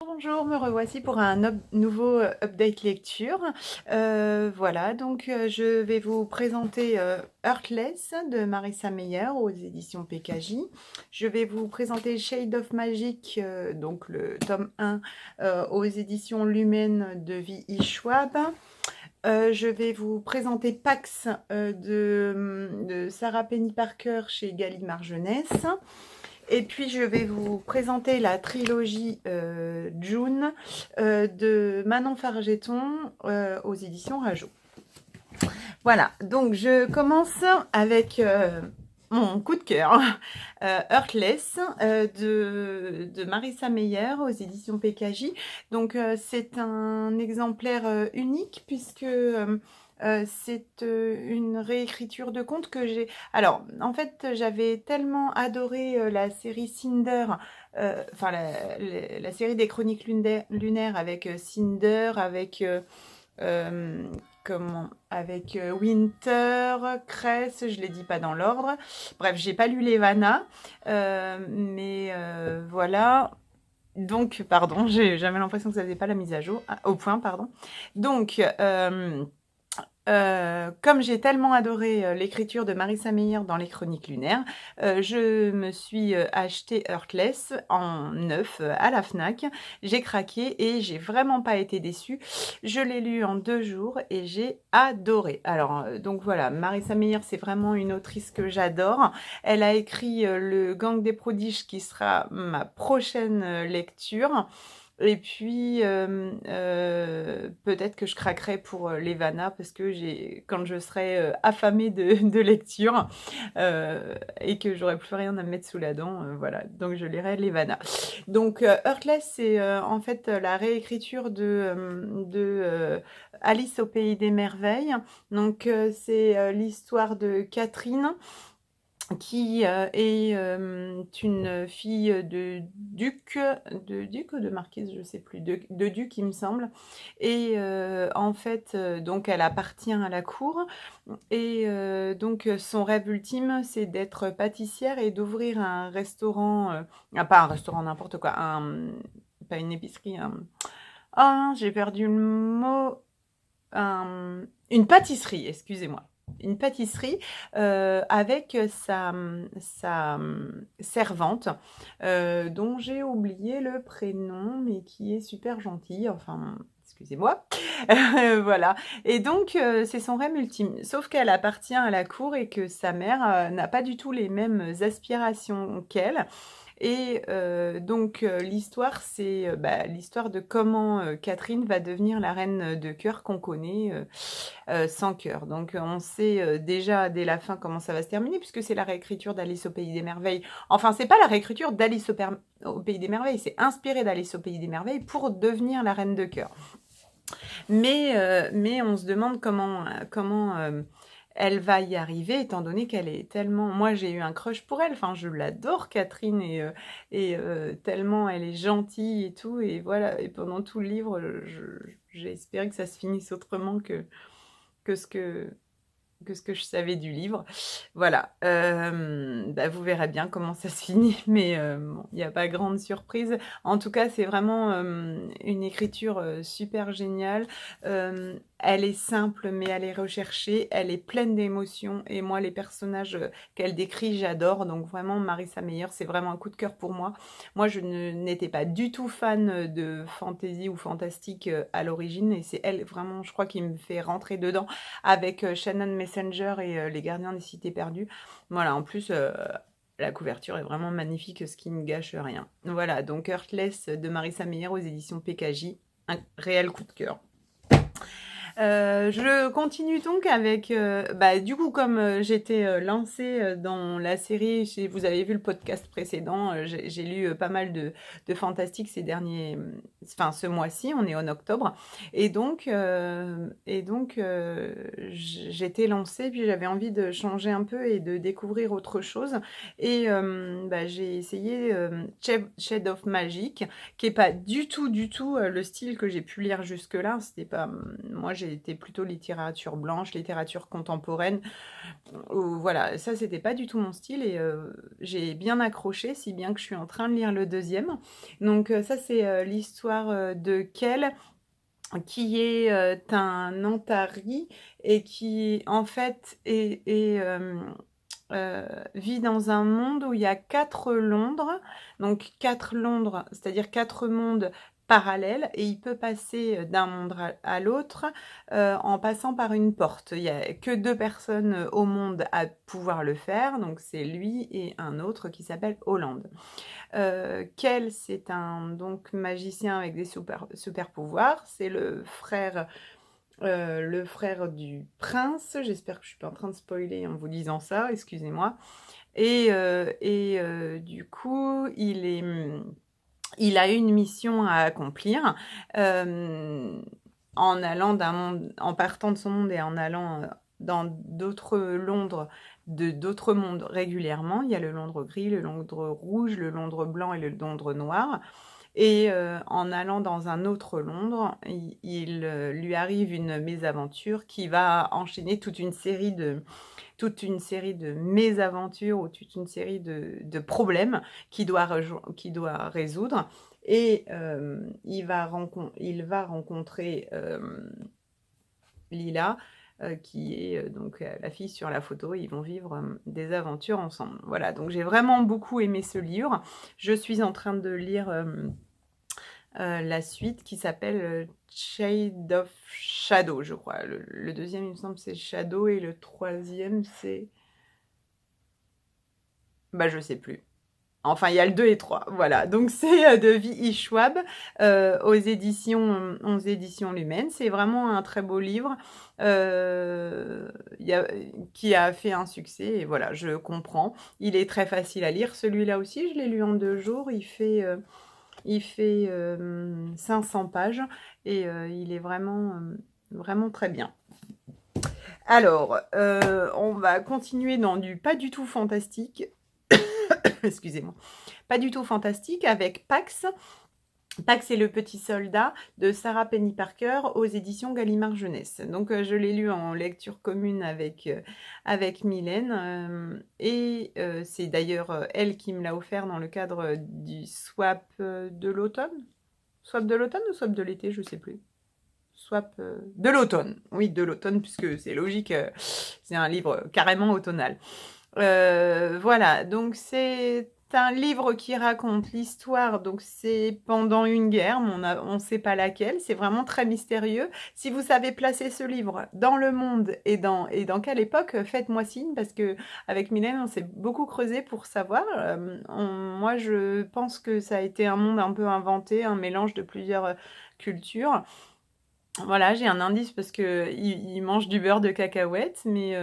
Bonjour, me revoici pour un nouveau update lecture. Voilà, donc je vais vous présenter Heartless de Marissa Meyer aux éditions PKJ. Je vais vous présenter Shade of Magic, donc le tome 1 aux éditions Lumen de V.E. Schwab. Je vais vous présenter Pax de Sarah Penny Parker chez Gallimard Jeunesse. Et puis, je vais vous présenter la trilogie June de Manon Fargeton aux éditions Rajo. Voilà, donc je commence avec mon coup de cœur, Heartless de Marissa Meyer aux éditions PKJ. Donc, c'est un exemplaire unique puisque c'est une réécriture de conte que j'ai... Alors, en fait, j'avais tellement adoré la série Cinder, enfin la série des chroniques lunaires avec Cinder, avec... avec Winter, Cress, je les dis pas dans l'ordre. Bref, j'ai pas lu Levana, mais voilà. Donc, pardon, j'avais l'impression que ça faisait pas la mise à jour, au point, pardon. Donc, comme j'ai tellement adoré l'écriture de Marissa Meyer dans les Chroniques lunaires, je me suis acheté Heartless en neuf à la Fnac. J'ai craqué et j'ai vraiment pas été déçue. Je l'ai lu en 2 jours et j'ai adoré. Alors, donc voilà, Marissa Meyer, c'est vraiment une autrice que j'adore. Elle a écrit Le Gang des prodiges qui sera ma prochaine lecture. Et puis, peut-être que je craquerai pour Levana parce que quand je serai affamée de lecture et que j'aurai plus rien à me mettre sous la dent, voilà. Donc, je lirai Levana. Donc, Heartless, c'est en fait la réécriture de Alice au pays des merveilles. Donc, c'est l'histoire de Catherine qui est une fille de duc ou de marquise, je sais plus, de duc, il me semble. Et en fait, donc elle appartient à la cour. Et donc son rêve ultime, c'est d'être pâtissière et d'ouvrir un restaurant, pas un restaurant n'importe quoi, pas une épicerie. Ah, j'ai perdu le mot. Une pâtisserie, excusez-moi. Une pâtisserie avec sa servante dont j'ai oublié le prénom mais qui est super gentille, enfin excusez-moi. Voilà, et donc c'est son rêve ultime, sauf qu'elle appartient à la cour et que sa mère n'a pas du tout les mêmes aspirations qu'elle. Et donc l'histoire, c'est l'histoire de comment Catherine va devenir la reine de cœur qu'on connaît sans cœur. Donc on sait déjà dès la fin comment ça va se terminer, puisque c'est la réécriture d'Alice au Pays des Merveilles. Enfin, c'est pas la réécriture d'Alice au Pays des Merveilles, c'est inspiré d'Alice au Pays des Merveilles pour devenir la reine de cœur. Mais on se demande comment elle va y arriver, étant donné qu'elle est tellement... Moi, j'ai eu un crush pour elle. Enfin, je l'adore, Catherine, et tellement elle est gentille et tout. Et voilà, et pendant tout le livre, j'ai espéré que ça se finisse autrement que ce que je savais du livre. Voilà, vous verrez bien comment ça se finit, mais bon, il n'y a pas grande surprise. En tout cas, c'est vraiment une écriture super géniale. Elle est simple, mais elle est recherchée. Elle est pleine d'émotions. Et moi, les personnages qu'elle décrit, j'adore. Donc vraiment, Marissa Meyer, c'est vraiment un coup de cœur pour moi. Moi, je n'étais pas du tout fan de fantasy ou fantastique à l'origine. Et c'est elle, vraiment, je crois, qui me fait rentrer dedans avec Shannon Messenger et Les Gardiens des Cités Perdues. Voilà, en plus, la couverture est vraiment magnifique, ce qui ne gâche rien. Voilà, donc Heartless de Marissa Meyer aux éditions PKJ, un réel coup de cœur. Je continue donc avec, du coup, comme j'étais lancée dans la série, vous avez vu le podcast précédent, j'ai lu pas mal de fantastique enfin ce mois-ci, on est en octobre, et donc, j'étais lancée, puis j'avais envie de changer un peu et de découvrir autre chose, et bah, j'ai essayé Shade of Magic, qui est pas du tout, du tout le style que j'ai pu lire jusque-là. C'était pas, moi j'ai été plutôt littérature blanche, littérature contemporaine, voilà, ça c'était pas du tout mon style, et j'ai bien accroché, si bien que je suis en train de lire le deuxième. Donc ça c'est l'histoire de Kel, qui est un Antari, et qui en fait vit dans un monde où il y a 4 Londres, donc 4 Londres, c'est-à-dire 4 mondes parallèles, et il peut passer d'un monde à l'autre en passant par une porte. Il n'y a que 2 personnes au monde à pouvoir le faire, donc c'est lui et un autre qui s'appelle Holland. Kel, c'est un donc magicien avec des super pouvoirs, c'est le frère du prince. J'espère que je suis pas en train de spoiler en vous disant ça, excusez-moi. Et du coup, il a une mission à accomplir, en allant d'un monde, en partant de son monde et en allant dans d'autres Londres, d'autres mondes régulièrement. Il y a le Londres gris, le Londres rouge, le Londres blanc et le Londres noir. Et en allant dans un autre Londres, il lui arrive une mésaventure qui va enchaîner toute une série de mésaventures, ou toute une série de problèmes qu'il doit résoudre. Et il va rencontrer Lila, qui est donc la fille sur la photo. Ils vont vivre des aventures ensemble. Voilà, donc j'ai vraiment beaucoup aimé ce livre. Je suis en train de lire la suite, qui s'appelle Shade of Shadow, je crois. Le deuxième, il me semble, c'est Shadow, et le troisième, c'est... Bah, je sais plus. Enfin, il y a le 2 et 3, voilà. Donc, c'est de V.E. Schwab, aux éditions Lumen. C'est vraiment un très beau livre qui a fait un succès, et voilà, je comprends. Il est très facile à lire. Celui-là aussi, je l'ai lu en 2 jours. Il fait 500 pages, et il est vraiment, vraiment très bien. Alors, on va continuer dans du pas du tout fantastique. Excusez-moi. Pas du tout fantastique, avec Pax. Pax et le petit soldat, de Sarah Penny Parker, aux éditions Gallimard Jeunesse. Donc je l'ai lu en lecture commune avec Mylène, et c'est d'ailleurs elle qui me l'a offert dans le cadre du swap de l'automne. Swap de l'automne ou swap de l'été, je sais plus. Swap de l'automne, oui, de l'automne, puisque c'est logique, c'est un livre carrément automnal. Voilà, donc c'est un livre qui raconte l'histoire, donc c'est pendant une guerre, mais on ne sait pas laquelle, c'est vraiment très mystérieux. Si vous savez placer ce livre dans le monde et dans quelle époque, faites-moi signe, parce que avec Mylène, on s'est beaucoup creusé pour savoir. Moi, je pense que ça a été un monde un peu inventé, un mélange de plusieurs cultures. Voilà, j'ai un indice parce que il mange du beurre de cacahuète, mais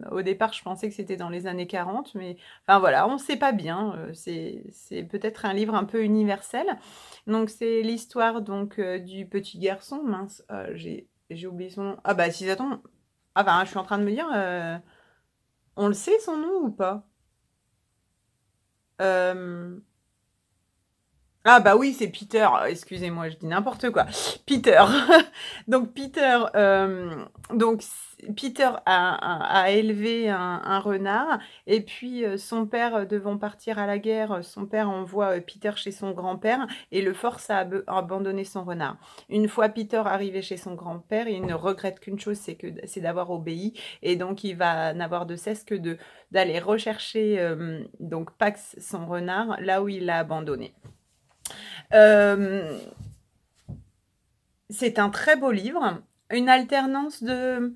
au départ, je pensais que c'était dans les années 40, mais enfin voilà, on ne sait pas bien. C'est peut-être un livre un peu universel. Donc c'est l'histoire donc du petit garçon. Mince, j'ai oublié son nom. Ah bah si ça tombe. Ah bah je suis en train de me dire, on le sait son nom ou pas? Euh, Ah bah oui, c'est Peter. Excusez-moi, je dis n'importe quoi. Peter. Donc Peter, Peter a élevé un renard, et puis son père, devant partir à la guerre, son père envoie Peter chez son grand-père et le force à abandonner son renard. Une fois Peter arrivé chez son grand-père, il ne regrette qu'une chose, c'est d'avoir obéi, et donc il va n'avoir de cesse que d'aller rechercher donc Pax, son renard, là où il l'a abandonné. Euh, c'est un très beau livre, une alternance de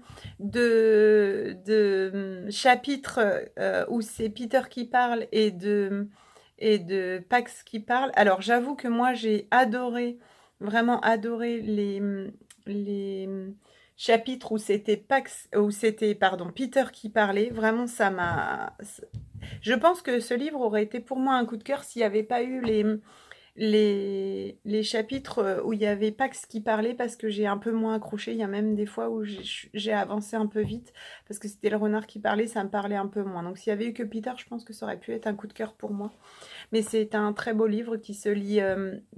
chapitres où c'est Peter qui parle et de Pax qui parle. Alors j'avoue que moi j'ai adoré, vraiment adoré les chapitres où c'était pardon, Peter qui parlait. Vraiment ça m'a... Je pense que ce livre aurait été pour moi un coup de cœur s'il n'y avait pas eu les chapitres où il y avait Pax qui parlait, parce que j'ai un peu moins accroché. Il y a même des fois où j'ai avancé un peu vite, parce que c'était le renard qui parlait, ça me parlait un peu moins. Donc s'il y avait eu que Peter, je pense que ça aurait pu être un coup de cœur pour moi. Mais c'est un très beau livre qui se lit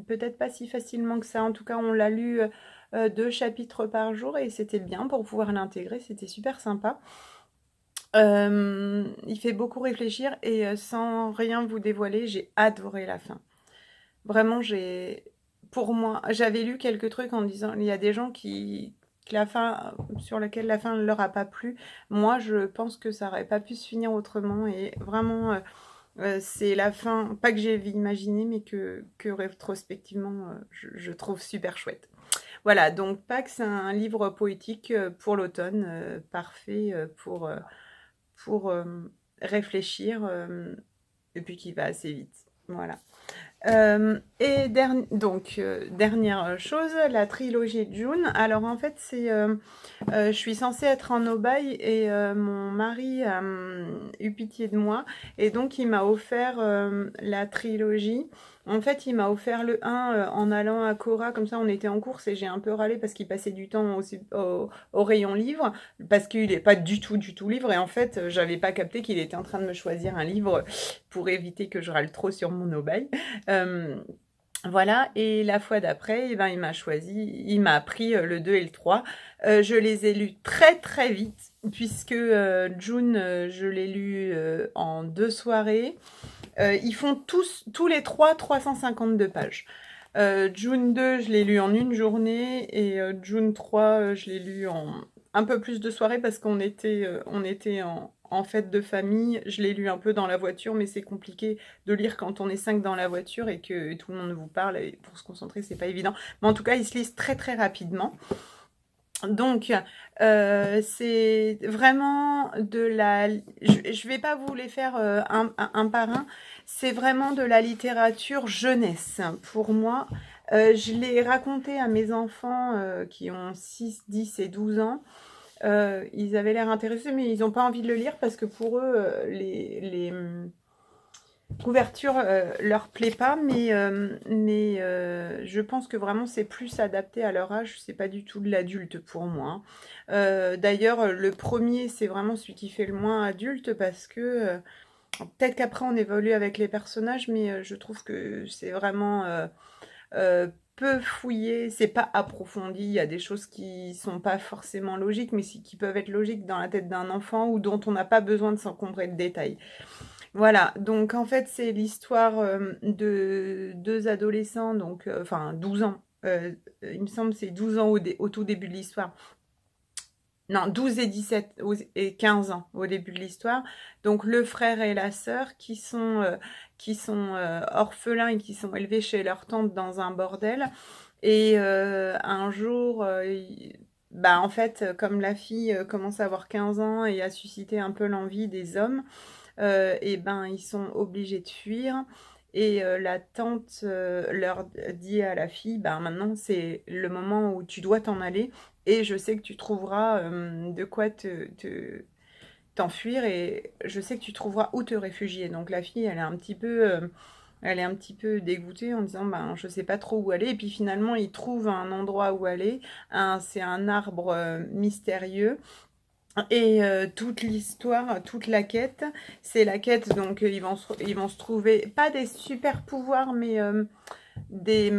peut-être pas si facilement que ça. En tout cas, on l'a lu 2 chapitres par jour et c'était bien pour pouvoir l'intégrer. C'était super sympa. Il fait beaucoup réfléchir et sans rien vous dévoiler, j'ai adoré la fin. Vraiment, pour moi, j'avais lu quelques trucs en disant, il y a des gens sur laquelle la fin ne leur a pas plu. Moi, je pense que ça aurait pas pu se finir autrement et vraiment, c'est la fin, pas que j'ai imaginé, mais que rétrospectivement, je trouve super chouette. Voilà, donc Pâques, c'est un livre poétique pour l'automne, parfait pour réfléchir, et puis qui va assez vite. Voilà. Et dernière chose, la trilogie de June. Alors en fait, je suis censée être en Nobaï et mon mari a eu pitié de moi et donc il m'a offert la trilogie. En fait, il m'a offert le 1 en allant à Cora, comme ça on était en course et j'ai un peu râlé parce qu'il passait du temps au rayon livre, parce qu'il n'est pas du tout livre et en fait, j'avais pas capté qu'il était en train de me choisir un livre pour éviter que je râle trop sur mon Nobaï. Euh, voilà, et la fois d'après, eh ben, il m'a appris le 2 et le 3. Je les ai lus très très vite, puisque June, je l'ai lu en 2 soirées. Ils font tous les 3 352 pages. June 2, je l'ai lu en une journée, et June 3, je l'ai lu en un peu plus de soirées, parce on était en fête de famille. Je l'ai lu un peu dans la voiture, mais c'est compliqué de lire quand on est 5 dans la voiture et que tout le monde vous parle, et pour se concentrer, c'est pas évident. Mais en tout cas, ils se lisent très très rapidement. Donc, c'est vraiment de la... Je vais pas vous les faire un par un. C'est vraiment de la littérature jeunesse, pour moi. Je l'ai raconté à mes enfants qui ont 6, 10 et 12 ans. Ils avaient l'air intéressés, mais ils n'ont pas envie de le lire parce que pour eux, les couvertures leur plaît pas, mais je pense que vraiment c'est plus adapté à leur âge. C'est pas du tout de l'adulte pour moi. D'ailleurs, le premier, c'est vraiment celui qui fait le moins adulte, parce que peut-être qu'après on évolue avec les personnages, mais je trouve que c'est vraiment peu fouillé, c'est pas approfondi. Il y a des choses qui sont pas forcément logiques, mais qui peuvent être logiques dans la tête d'un enfant, ou dont on n'a pas besoin de s'encombrer de détails. Voilà, donc en fait, c'est l'histoire de 2 adolescents, donc enfin 12 ans. Il me semble que c'est 12 ans au tout début de l'histoire. Non, 12 et 17 et 15 ans au début de l'histoire. Donc le frère et la sœur qui sont orphelins et qui sont élevés chez leur tante dans un bordel. Et un jour, bah, en fait, comme la fille commence à avoir 15 ans et a suscité un peu l'envie des hommes, et ben ils sont obligés de fuir. Et la tante leur dit à la fille, ben maintenant c'est le moment où tu dois t'en aller, et je sais que tu trouveras de quoi t'enfuir, et je sais que tu trouveras où te réfugier. Donc la fille, elle est un petit peu dégoûtée en disant, ben je sais pas trop où aller. Et puis finalement, ils trouvent un endroit où aller. C'est un arbre mystérieux. Et toute l'histoire, toute la quête, c'est la quête, donc ils vont se trouver, pas des super pouvoirs, mais des,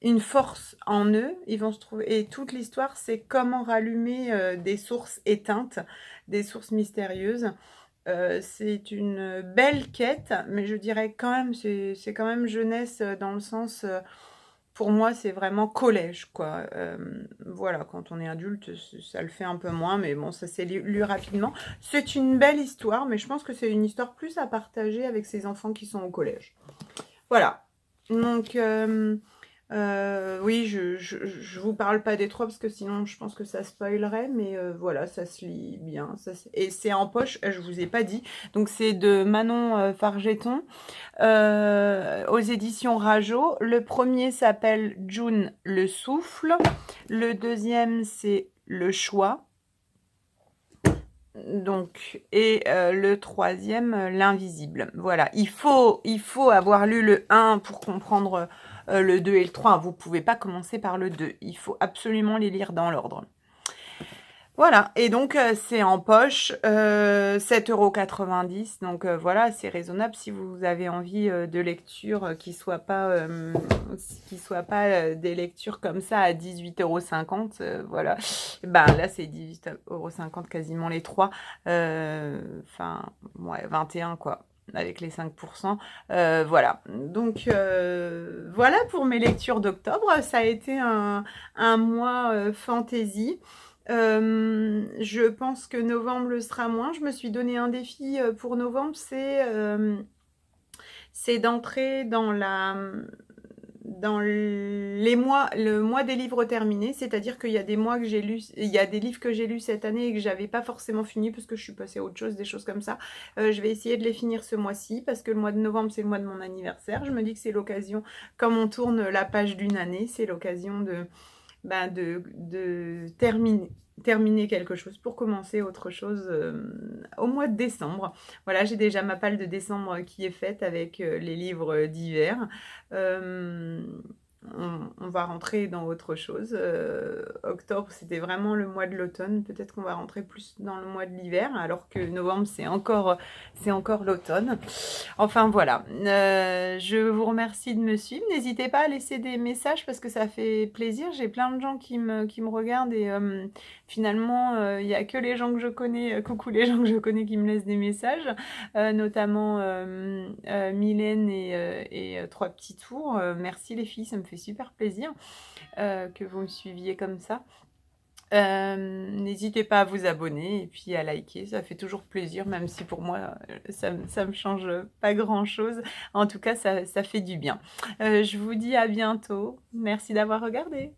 une force en eux. Ils vont se trouver, et toute l'histoire, c'est comment rallumer des sources éteintes, des sources mystérieuses. C'est une belle quête, mais je dirais quand même, c'est quand même jeunesse, dans le sens... pour moi, c'est vraiment collège, quoi. Voilà, quand on est adulte, ça le fait un peu moins, mais bon, ça s'est lu rapidement. C'est une belle histoire, mais je pense que c'est une histoire plus à partager avec ses enfants qui sont au collège. Voilà. Donc, oui, je vous parle pas des 3 parce que sinon je pense que ça spoilerait, mais voilà, ça se lit bien. Et c'est en poche, je vous ai pas dit. Donc c'est de Manon Fargeton, aux éditions Rajo. Le premier s'appelle June le souffle. Le deuxième, c'est Le choix. Donc, et le troisième, l'invisible. Voilà, il faut avoir lu le 1 pour comprendre le 2 et le 3. Vous pouvez pas commencer par le 2. Il faut absolument les lire dans l'ordre. Voilà, et donc c'est en poche, 7,90 €. Donc voilà, c'est raisonnable si vous avez envie de lectures qui soient pas, des lectures comme ça à 18,50 €. Voilà, ben là c'est 18,50 € quasiment les trois. Enfin, ouais, 21 quoi, avec les 5%. Voilà, donc voilà pour mes lectures d'octobre. Ça a été un mois fantaisie. Je pense que novembre le sera moins. Je me suis donné un défi pour novembre, c'est d'entrer dans le mois des livres terminés, c'est-à-dire qu'il y a des mois que j'ai lu, il y a des livres que j'ai lus cette année et que j'avais pas forcément fini parce que je suis passée à autre chose, des choses comme ça. Je vais essayer de les finir ce mois-ci parce que le mois de novembre c'est le mois de mon anniversaire. Je me dis que c'est l'occasion, comme on tourne la page d'une année, c'est l'occasion de terminer quelque chose pour commencer autre chose au mois de décembre. Voilà, j'ai déjà ma palle de décembre qui est faite avec les livres d'hiver. On va rentrer dans autre chose. Octobre, c'était vraiment le mois de l'automne. Peut-être qu'on va rentrer plus dans le mois de l'hiver, alors que novembre, c'est encore l'automne. Enfin, voilà. Je vous remercie de me suivre. N'hésitez pas à laisser des messages parce que ça fait plaisir. J'ai plein de gens qui me regardent et finalement, il n'y a que les gens que je connais, coucou les gens que je connais qui me laissent des messages, notamment Mylène et Trois Petits Tours. Merci les filles, ça me fait super plaisir que vous me suiviez comme ça. N'hésitez pas à vous abonner et puis à liker, ça fait toujours plaisir, même si pour moi ça me change pas grand chose. En tout cas, ça fait du bien. Je vous dis à bientôt. Merci d'avoir regardé.